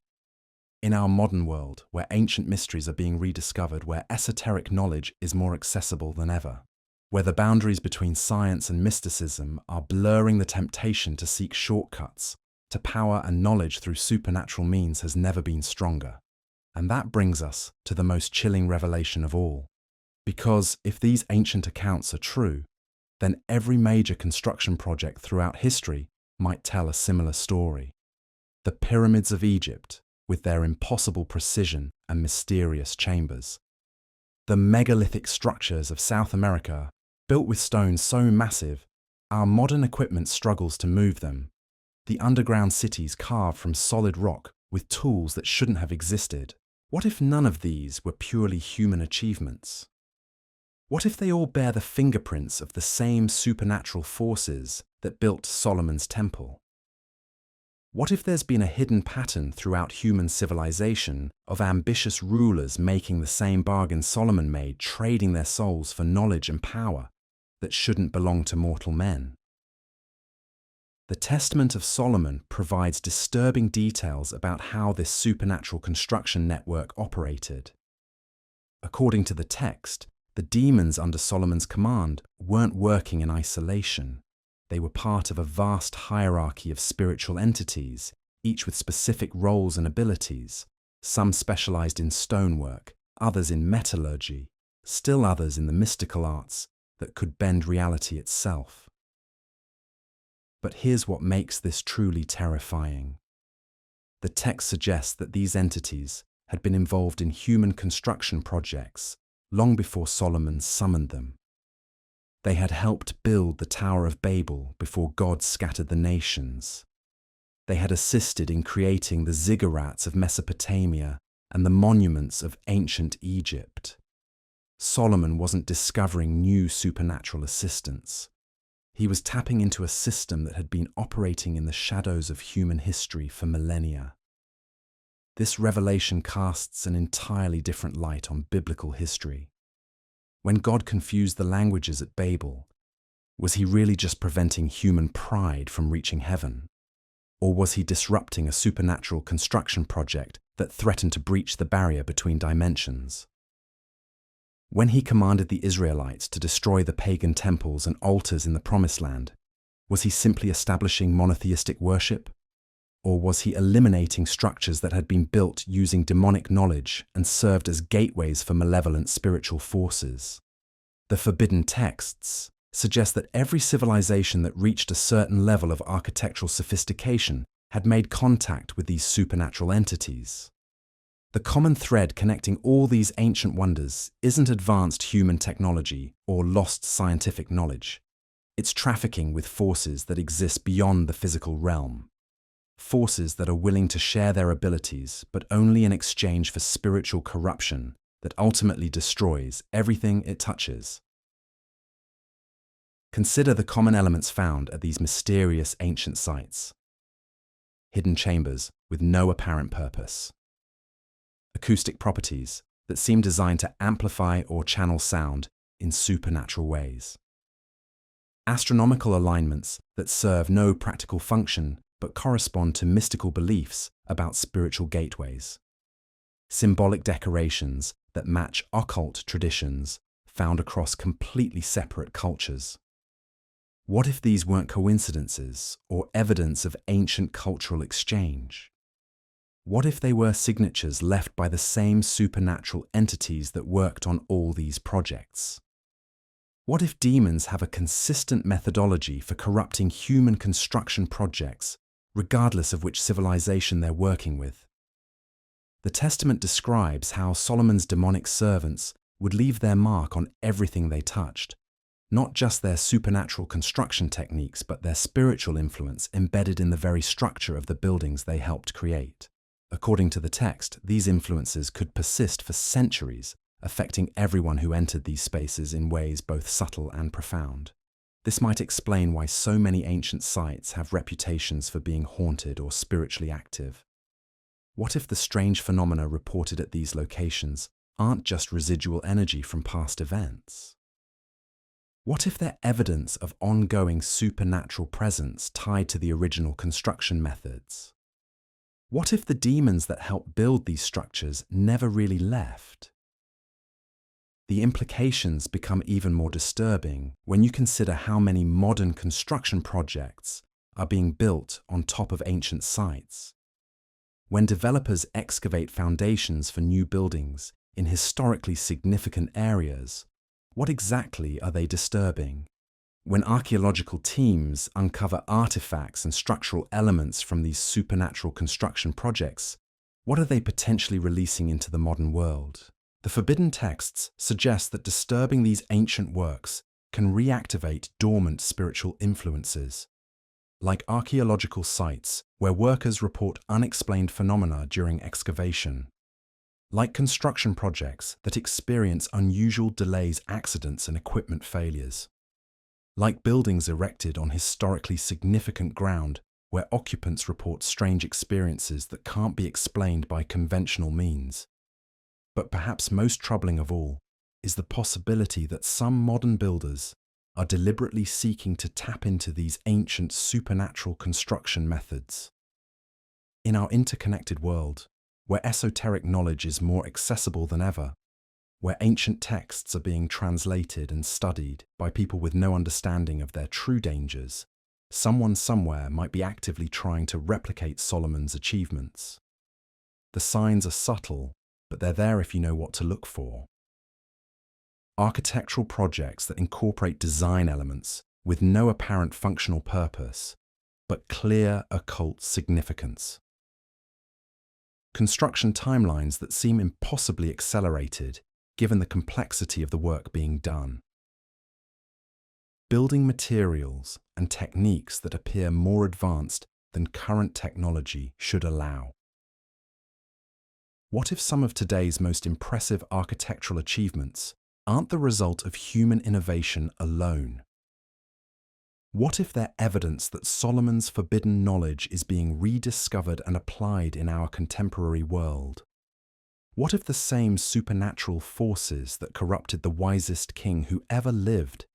In our modern world, where ancient mysteries are being rediscovered, where esoteric knowledge is more accessible than ever, where the boundaries between science and mysticism are blurring, the temptation to seek shortcuts to power and knowledge through supernatural means has never been stronger. And that brings us to the most chilling revelation of all. Because if these ancient accounts are true, then every major construction project throughout history might tell a similar story. The pyramids of Egypt, with their impossible precision and mysterious chambers. The megalithic structures of South America, built with stones so massive, our modern equipment struggles to move them. The underground cities carved from solid rock with tools that shouldn't have existed. What if none of these were purely human achievements? What if they all bear the fingerprints of the same supernatural forces that built Solomon's temple? What if there's been a hidden pattern throughout human civilization of ambitious rulers making the same bargain Solomon made, trading their souls for knowledge and power that shouldn't belong to mortal men? The Testament of Solomon provides disturbing details about how this supernatural construction network operated. According to the text, the demons under Solomon's command weren't working in isolation. They were part of a vast hierarchy of spiritual entities, each with specific roles and abilities. Some specialized in stonework, others in metallurgy, still others in the mystical arts that could bend reality itself. But here's what makes this truly terrifying. The text suggests that these entities had been involved in human construction projects long before Solomon summoned them. They had helped build the Tower of Babel before God scattered the nations. They had assisted in creating the ziggurats of Mesopotamia and the monuments of ancient Egypt. Solomon wasn't discovering new supernatural assistance. He was tapping into a system that had been operating in the shadows of human history for millennia. This revelation casts an entirely different light on biblical history. When God confused the languages at Babel, was he really just preventing human pride from reaching heaven? Or was he disrupting a supernatural construction project that threatened to breach the barrier between dimensions? When he commanded the Israelites to destroy the pagan temples and altars in the Promised Land, was he simply establishing monotheistic worship? Or was he eliminating structures that had been built using demonic knowledge and served as gateways for malevolent spiritual forces? The forbidden texts suggest that every civilization that reached a certain level of architectural sophistication had made contact with these supernatural entities. The common thread connecting all these ancient wonders isn't advanced human technology or lost scientific knowledge. It's trafficking with forces that exist beyond the physical realm. Forces that are willing to share their abilities, but only in exchange for spiritual corruption that ultimately destroys everything it touches. Consider the common elements found at these mysterious ancient sites. Hidden chambers with no apparent purpose. Acoustic properties that seem designed to amplify or channel sound in supernatural ways. Astronomical alignments that serve no practical function but correspond to mystical beliefs about spiritual gateways. Symbolic decorations that match occult traditions found across completely separate cultures. What if these weren't coincidences or evidence of ancient cultural exchange? What if they were signatures left by the same supernatural entities that worked on all these projects? What if demons have a consistent methodology for corrupting human construction projects, regardless of which civilization they're working with? The Testament describes how Solomon's demonic servants would leave their mark on everything they touched, not just their supernatural construction techniques, but their spiritual influence embedded in the very structure of the buildings they helped create. According to the text, these influences could persist for centuries, affecting everyone who entered these spaces in ways both subtle and profound. This might explain why so many ancient sites have reputations for being haunted or spiritually active. What if the strange phenomena reported at these locations aren't just residual energy from past events? What if they're evidence of ongoing supernatural presence tied to the original construction methods? What if the demons that helped build these structures never really left? The implications become even more disturbing when you consider how many modern construction projects are being built on top of ancient sites. When developers excavate foundations for new buildings in historically significant areas, what exactly are they disturbing? When archaeological teams uncover artifacts and structural elements from these supernatural construction projects, what are they potentially releasing into the modern world? The forbidden texts suggest that disturbing these ancient works can reactivate dormant spiritual influences, like archaeological sites where workers report unexplained phenomena during excavation, like construction projects that experience unusual delays, accidents, and equipment failures, like buildings erected on historically significant ground where occupants report strange experiences that can't be explained by conventional means. But perhaps most troubling of all is the possibility that some modern builders are deliberately seeking to tap into these ancient supernatural construction methods. In our interconnected world, where esoteric knowledge is more accessible than ever, where ancient texts are being translated and studied by people with no understanding of their true dangers, someone somewhere might be actively trying to replicate Solomon's achievements. The signs are subtle, but they're there if you know what to look for. Architectural projects that incorporate design elements with no apparent functional purpose, but clear occult significance. Construction timelines that seem impossibly accelerated given the complexity of the work being done. Building materials and techniques that appear more advanced than current technology should allow. What if some of today's most impressive architectural achievements aren't the result of human innovation alone? What if they're evidence that Solomon's forbidden knowledge is being rediscovered and applied in our contemporary world? What if the same supernatural forces that corrupted the wisest king who ever lived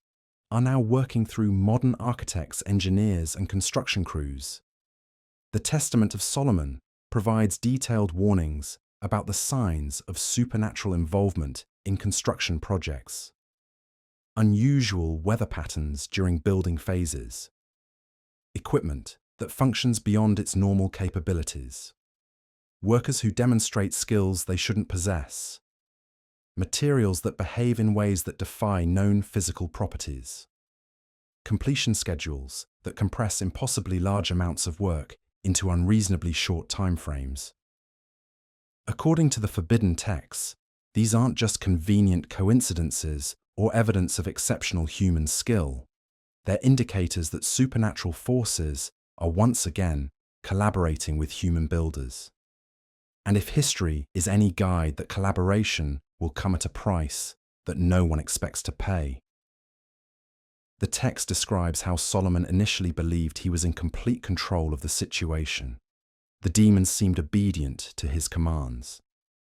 are now working through modern architects, engineers, and construction crews? The Testament of Solomon provides detailed warnings about the signs of supernatural involvement in construction projects. Unusual weather patterns during building phases. Equipment that functions beyond its normal capabilities. Workers who demonstrate skills they shouldn't possess. Materials that behave in ways that defy known physical properties. Completion schedules that compress impossibly large amounts of work into unreasonably short timeframes. According to the forbidden texts, these aren't just convenient coincidences or evidence of exceptional human skill. They're indicators that supernatural forces are once again collaborating with human builders. And if history is any guide, that collaboration will come at a price that no one expects to pay. The text describes how Solomon initially believed he was in complete control of the situation. The demons seemed obedient to his commands.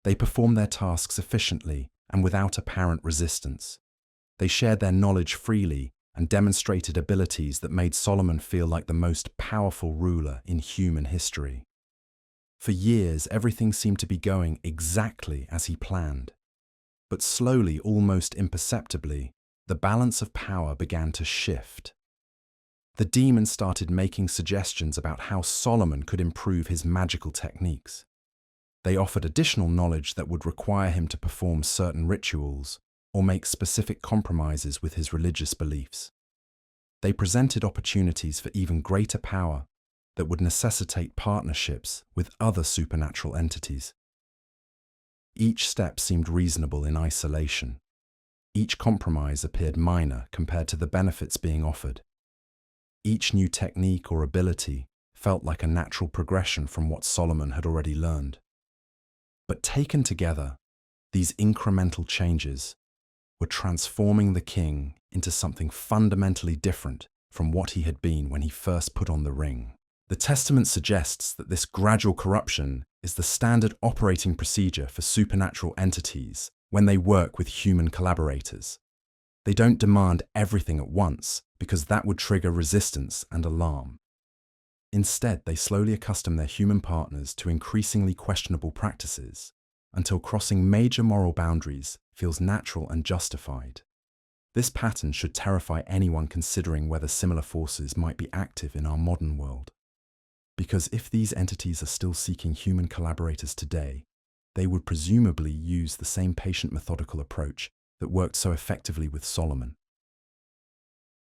They performed their tasks efficiently and without apparent resistance. They shared their knowledge freely and demonstrated abilities that made Solomon feel like the most powerful ruler in human history. For years, everything seemed to be going exactly as he planned. But slowly, almost imperceptibly, the balance of power began to shift. The demons started making suggestions about how Solomon could improve his magical techniques. They offered additional knowledge that would require him to perform certain rituals or make specific compromises with his religious beliefs. They presented opportunities for even greater power that would necessitate partnerships with other supernatural entities. Each step seemed reasonable in isolation. Each compromise appeared minor compared to the benefits being offered. Each new technique or ability felt like a natural progression from what Solomon had already learned. But taken together, these incremental changes were transforming the king into something fundamentally different from what he had been when he first put on the ring. The Testament suggests that this gradual corruption is the standard operating procedure for supernatural entities when they work with human collaborators. They don't demand everything at once because that would trigger resistance and alarm. Instead, they slowly accustom their human partners to increasingly questionable practices until crossing major moral boundaries feels natural and justified. This pattern should terrify anyone considering whether similar forces might be active in our modern world. Because if these entities are still seeking human collaborators today, they would presumably use the same patient, methodical approach that worked so effectively with Solomon.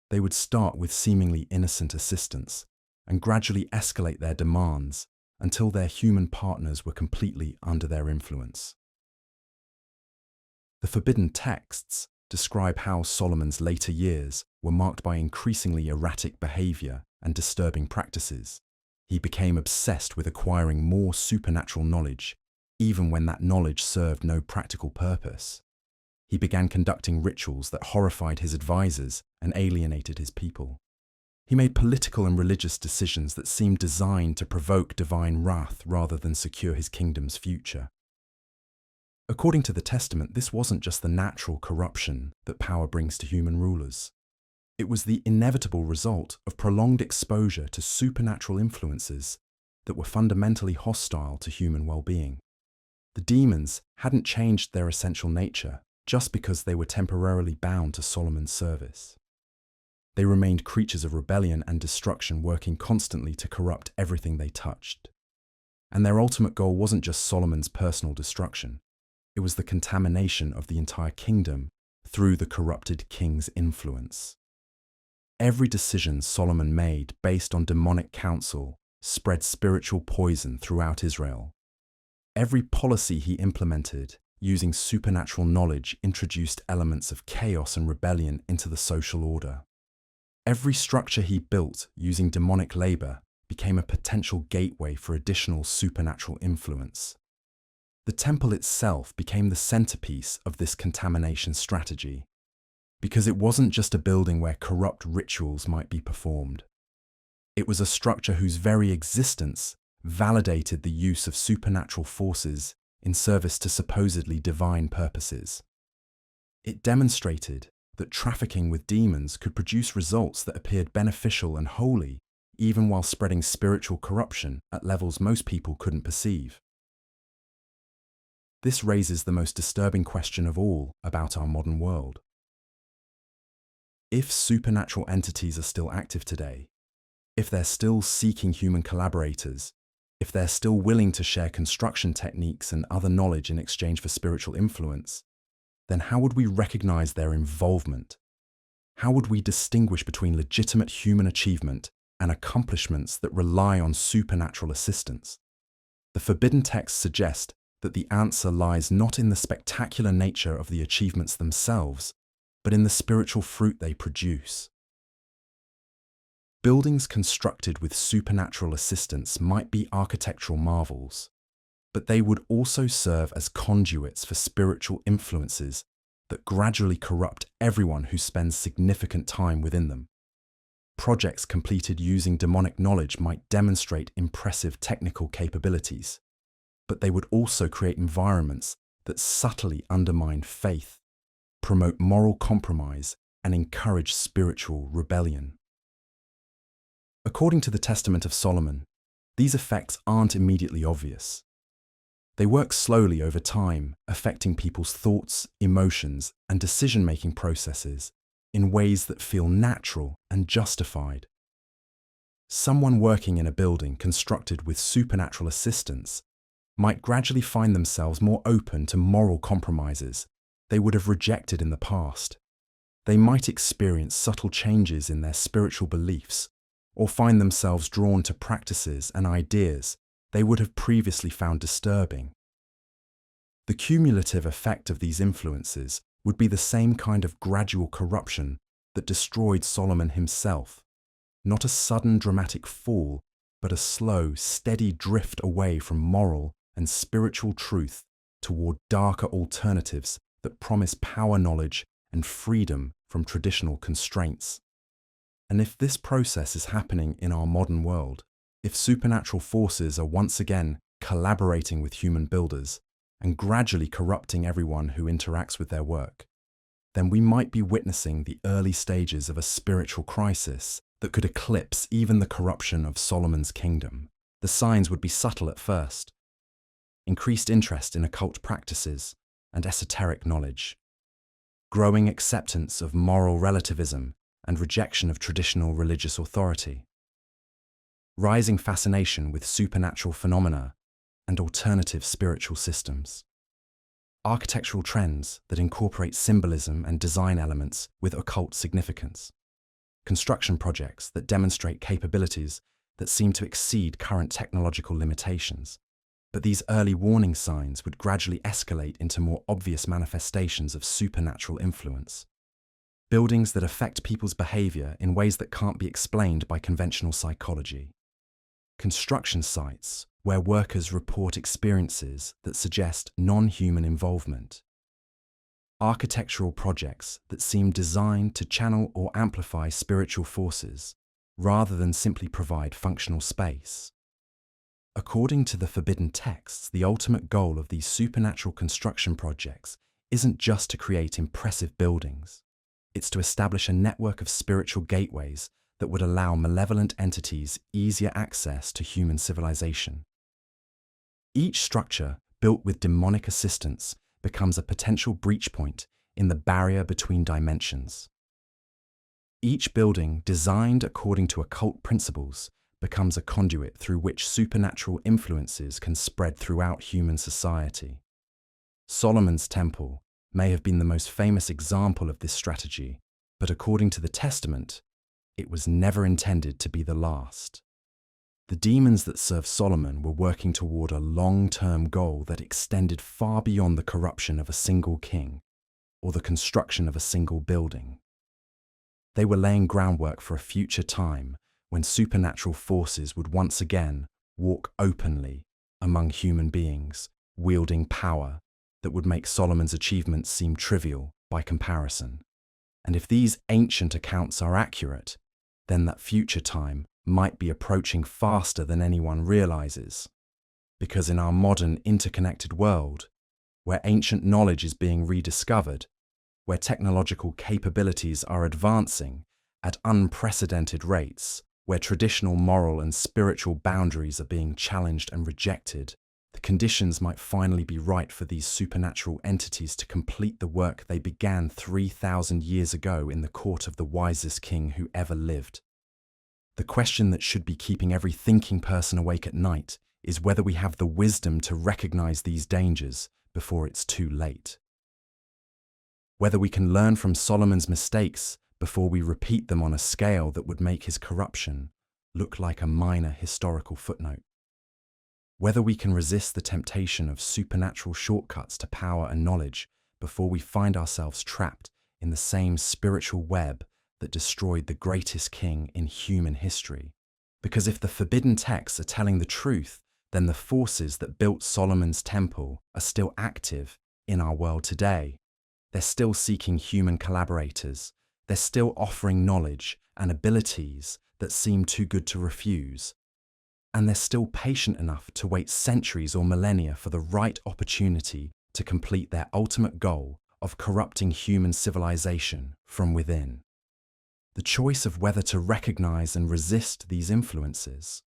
They would start with seemingly innocent assistance and gradually escalate their demands until their human partners were completely under their influence. The forbidden texts describe how Solomon's later years were marked by increasingly erratic behavior and disturbing practices. He became obsessed with acquiring more supernatural knowledge, even when that knowledge served no practical purpose. He began conducting rituals that horrified his advisors and alienated his people. He made political and religious decisions that seemed designed to provoke divine wrath rather than secure his kingdom's future. According to the Testament, this wasn't just the natural corruption that power brings to human rulers. It was the inevitable result of prolonged exposure to supernatural influences that were fundamentally hostile to human well-being. The demons hadn't changed their essential nature just because they were temporarily bound to Solomon's service. They remained creatures of rebellion and destruction, working constantly to corrupt everything they touched. And their ultimate goal wasn't just Solomon's personal destruction. It was the contamination of the entire kingdom through the corrupted king's influence. Every decision Solomon made based on demonic counsel spread spiritual poison throughout Israel. Every policy he implemented using supernatural knowledge introduced elements of chaos and rebellion into the social order. Every structure he built using demonic labor became a potential gateway for additional supernatural influence. The temple itself became the centerpiece of this contamination strategy, because it wasn't just a building where corrupt rituals might be performed. It was a structure whose very existence validated the use of supernatural forces in service to supposedly divine purposes. It demonstrated that trafficking with demons could produce results that appeared beneficial and holy, even while spreading spiritual corruption at levels most people couldn't perceive. This raises the most disturbing question of all about our modern world. If supernatural entities are still active today, if they're still seeking human collaborators, if they're still willing to share construction techniques and other knowledge in exchange for spiritual influence, then how would we recognize their involvement? How would we distinguish between legitimate human achievement and accomplishments that rely on supernatural assistance? The forbidden texts suggest that the answer lies not in the spectacular nature of the achievements themselves, but in the spiritual fruit they produce. Buildings constructed with supernatural assistance might be architectural marvels, but they would also serve as conduits for spiritual influences that gradually corrupt everyone who spends significant time within them. Projects completed using demonic knowledge might demonstrate impressive technical capabilities, but they would also create environments that subtly undermine faith, promote moral compromise, and encourage spiritual rebellion. According to the Testament of Solomon, these effects aren't immediately obvious. They work slowly over time, affecting people's thoughts, emotions, and decision-making processes in ways that feel natural and justified. Someone working in a building constructed with supernatural assistance might gradually find themselves more open to moral compromises they would have rejected in the past. They might experience subtle changes in their spiritual beliefs or find themselves drawn to practices and ideas they would have previously found disturbing. The cumulative effect of these influences would be the same kind of gradual corruption that destroyed Solomon himself, not a sudden dramatic fall, but a slow, steady drift away from moral and spiritual truth toward darker alternatives that promise power, knowledge, and freedom from traditional constraints. And if this process is happening in our modern world, if supernatural forces are once again collaborating with human builders, and gradually corrupting everyone who interacts with their work, then we might be witnessing the early stages of a spiritual crisis that could eclipse even the corruption of Solomon's kingdom. The signs would be subtle at first: increased interest in occult practices and esoteric knowledge, growing acceptance of moral relativism and rejection of traditional religious authority, rising fascination with supernatural phenomena and alternative spiritual systems, architectural trends that incorporate symbolism and design elements with occult significance, construction projects that demonstrate capabilities that seem to exceed current technological limitations. But these early warning signs would gradually escalate into more obvious manifestations of supernatural influence. Buildings that affect people's behavior in ways that can't be explained by conventional psychology. Construction sites where workers report experiences that suggest non-human involvement. Architectural projects that seem designed to channel or amplify spiritual forces rather than simply provide functional space. According to the forbidden texts, the ultimate goal of these supernatural construction projects isn't just to create impressive buildings. It's to establish a network of spiritual gateways that would allow malevolent entities easier access to human civilization. Each structure built with demonic assistance becomes a potential breach point in the barrier between dimensions. Each building designed according to occult principles becomes a conduit through which supernatural influences can spread throughout human society. Solomon's temple may have been the most famous example of this strategy, but according to the Testament, it was never intended to be the last. The demons that served Solomon were working toward a long-term goal that extended far beyond the corruption of a single king or the construction of a single building. They were laying groundwork for a future time when supernatural forces would once again walk openly among human beings, wielding power that would make Solomon's achievements seem trivial by comparison. And if these ancient accounts are accurate, then that future time might be approaching faster than anyone realizes. Because in our modern interconnected world, where ancient knowledge is being rediscovered, where technological capabilities are advancing at unprecedented rates, where traditional moral and spiritual boundaries are being challenged and rejected, the conditions might finally be right for these supernatural entities to complete the work they began 3,000 years ago in the court of the wisest king who ever lived. The question that should be keeping every thinking person awake at night is whether we have the wisdom to recognize these dangers before it's too late. Whether we can learn from Solomon's mistakes before we repeat them on a scale that would make his corruption look like a minor historical footnote. Whether we can resist the temptation of supernatural shortcuts to power and knowledge before we find ourselves trapped in the same spiritual web that destroyed the greatest king in human history. Because if the forbidden texts are telling the truth, then the forces that built Solomon's temple are still active in our world today. They're still seeking human collaborators. They're still offering knowledge and abilities that seem too good to refuse. And they're still patient enough to wait centuries or millennia for the right opportunity to complete their ultimate goal of corrupting human civilization from within. The choice of whether to recognize and resist these influences,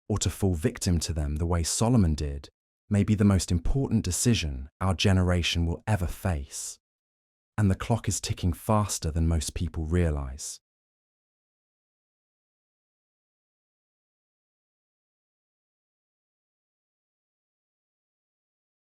or to fall victim to them the way Solomon did, may be the most important decision our generation will ever face. And the clock is ticking faster than most people realize.